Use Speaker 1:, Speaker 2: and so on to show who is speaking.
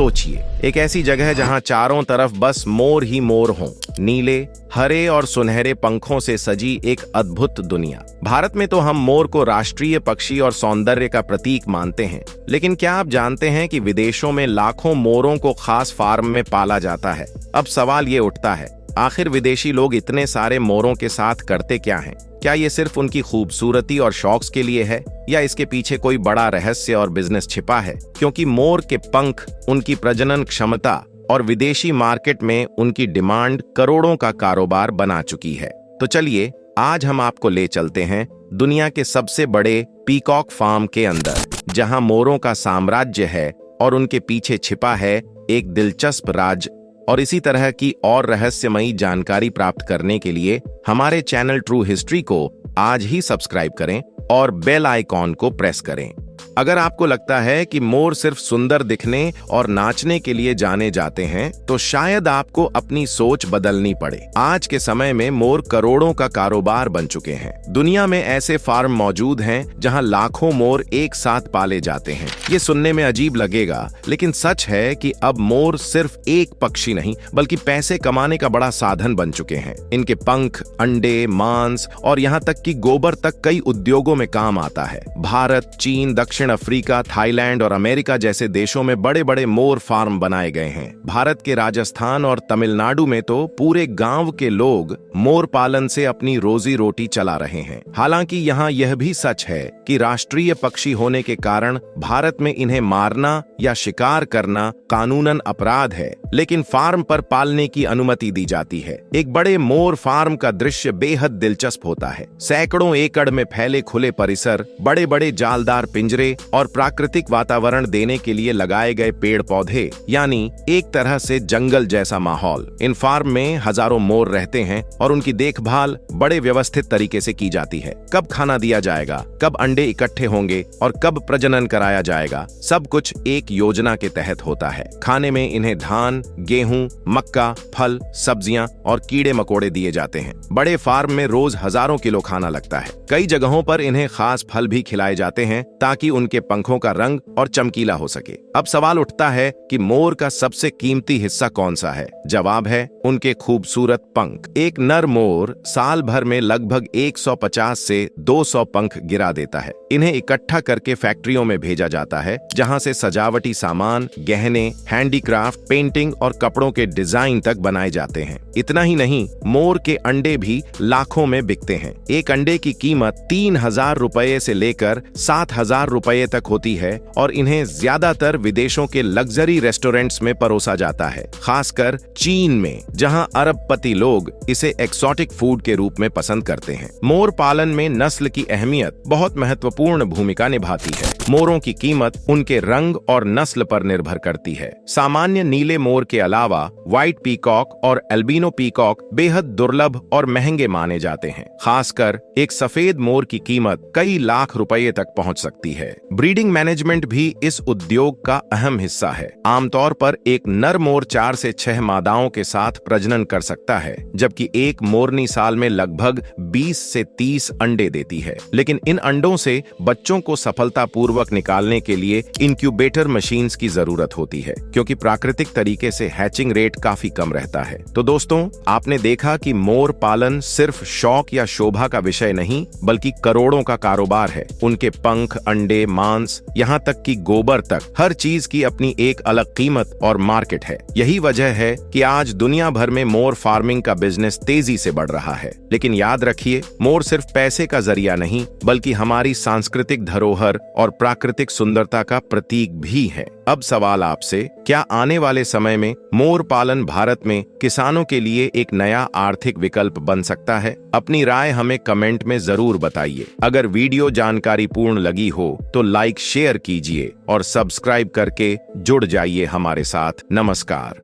Speaker 1: सोचिए, एक ऐसी जगह जहां चारों तरफ बस मोर ही मोर हों, नीले, हरे और सुनहरे पंखों से सजी एक अद्भुत दुनिया। भारत में तो हम मोर को राष्ट्रीय पक्षी और सौंदर्य का प्रतीक मानते हैं, लेकिन क्या आप जानते हैं कि विदेशों में लाखों मोरों को खास फार्म में पाला जाता है। अब सवाल ये उठता है, आखिर विदेशी लोग इतने सारे मोरों के साथ करते क्या हैं? क्या ये सिर्फ उनकी खूबसूरती और शौक के लिए है, या इसके पीछे कोई बड़ा रहस्य और बिजनेस छिपा है? क्योंकि मोर के पंख, उनकी प्रजनन क्षमता और विदेशी मार्केट में उनकी डिमांड करोड़ों का कारोबार बना चुकी है। तो चलिए आज हम आपको ले चलते हैं दुनिया के सबसे बड़े पीकॉक फार्म के अंदर, जहां मोरों का साम्राज्य है और उनके पीछे छिपा है एक दिलचस्प राज। और इसी तरह की और रहस्यमयी जानकारी प्राप्त करने के लिए हमारे चैनल ट्रू हिस्ट्री को आज ही सब्सक्राइब करें और बेल आइकॉन को प्रेस करें। अगर आपको लगता है कि मोर सिर्फ सुंदर दिखने और नाचने के लिए जाने जाते हैं, तो शायद आपको अपनी सोच बदलनी पड़े। आज के समय में मोर करोड़ों का कारोबार बन चुके हैं। दुनिया में ऐसे फार्म मौजूद हैं जहां लाखों मोर एक साथ पाले जाते हैं। ये सुनने में अजीब लगेगा, लेकिन सच है कि अब मोर सिर्फ एक पक्षी नहीं, बल्कि पैसे कमाने का बड़ा साधन बन चुके हैं। इनके पंख, अंडे, मांस और यहाँ तक कि गोबर तक कई उद्योगों में काम आता है। भारत, चीन, दक्षिण अफ्रीका, थाईलैंड और अमेरिका जैसे देशों में बड़े बड़े मोर फार्म बनाए गए हैं। भारत के राजस्थान और तमिलनाडु में तो पूरे गांव के लोग मोर पालन से अपनी रोजी रोटी चला रहे हैं। हालांकि यहाँ यह भी सच है कि राष्ट्रीय पक्षी होने के कारण भारत में इन्हें मारना या शिकार करना कानूनन अपराध है, लेकिन फार्म पर पालने की अनुमति दी जाती है। एक बड़े मोर फार्म का दृश्य बेहद दिलचस्प होता है। सैकड़ों एकड़ में फैले खुले परिसर, बड़े बड़े जालदार पिंजरे और प्राकृतिक वातावरण देने के लिए लगाए गए पेड़ पौधे, यानी एक तरह से जंगल जैसा माहौल। इन फार्म में हजारों मोर रहते हैं और उनकी देखभाल बड़े व्यवस्थित तरीके से की जाती है। कब खाना दिया जाएगा, कब अंडे इकट्ठे होंगे और कब प्रजनन कराया जाएगा, सब कुछ एक योजना के तहत होता है। खाने में इन्हें धान, गेहूं, मक्का, फल, सब्जियां और कीड़े मकोड़े दिए जाते हैं। बड़े फार्म में रोज हजारों किलो खाना लगता है। कई जगहों पर इन्हें खास फल भी खिलाए जाते हैं ताकि उनके पंखों का रंग और चमकीला हो सके। अब सवाल उठता है कि मोर का सबसे कीमती हिस्सा कौन सा है? जवाब है उनके खूबसूरत पंख। एक नर मोर साल भर में लगभग 150 से 200 पंख गिरा देता है। इन्हें इकट्ठा करके फैक्ट्रियों में भेजा जाता है, जहां से सजावटी सामान, गहने, हैंडीक्राफ्ट, पेंटिंग और कपड़ों के डिजाइन तक बनाए जाते हैं। इतना ही नहीं, मोर के अंडे भी लाखों में बिकते हैं। एक अंडे की कीमत 3000 रुपए से लेकर 7000 रुपए तक होती है और इन्हें ज्यादातर विदेशों के लग्जरी रेस्टोरेंट्स में परोसा जाता है, खासकर चीन में, जहां अरबपति लोग इसे एक्सोटिक फूड के रूप में पसंद करते हैं। मोर पालन में नस्ल की अहमियत बहुत महत्वपूर्ण भूमिका निभाती है। मोरों की कीमत उनके रंग और नस्ल पर निर्भर करती है। सामान्य नीले मोर के अलावा व्हाइट पीकॉक और एल्बिनो पीकॉक बेहद दुर्लभ और महंगे माने जाते हैं। खासकर एक सफेद मोर की कीमत कई लाख रुपए तक पहुंच सकती है। ब्रीडिंग मैनेजमेंट भी इस उद्योग का अहम हिस्सा है। आमतौर पर एक नर मोर 4 से 6 मादाओं के साथ प्रजनन कर सकता है, जबकि एक मोरनी साल में लगभग 20 से 30 अंडे देती है। लेकिन इन अंडों से बच्चों को सफलतापूर्वक निकालने के लिए इंक्यूबेटर मशीन्स की जरूरत होती है, क्योंकि प्राकृतिक तरीके से हैचिंग रेट काफी कम रहता है। तो दोस्तों, आपने देखा कि मोर पालन सिर्फ शौक या शोभा का विषय नहीं, बल्कि करोड़ों का कारोबार है। उनके पंख, अंडे, मांस, यहाँ तक कि गोबर तक, हर चीज की अपनी एक अलग कीमत और मार्केट है। यही वजह है कि आज दुनिया भर में मोर फार्मिंग का बिजनेस तेजी से बढ़ रहा है। लेकिन याद रखिए, मोर सिर्फ पैसे का जरिया नहीं, बल्कि हमारी सांस्कृतिक धरोहर और प्राकृतिक सुंदरता का प्रतीक भी है। अब सवाल आपसे, क्या आने वाले समय में मोर पालन भारत में किसानों के लिए एक नया आर्थिक विकल्प बन सकता है? अपनी राय हमें कमेंट में जरूर बताइए। अगर वीडियो जानकारी पूर्ण लगी हो तो लाइक, शेयर कीजिए और सब्सक्राइब करके जुड़ जाइए हमारे साथ। नमस्कार।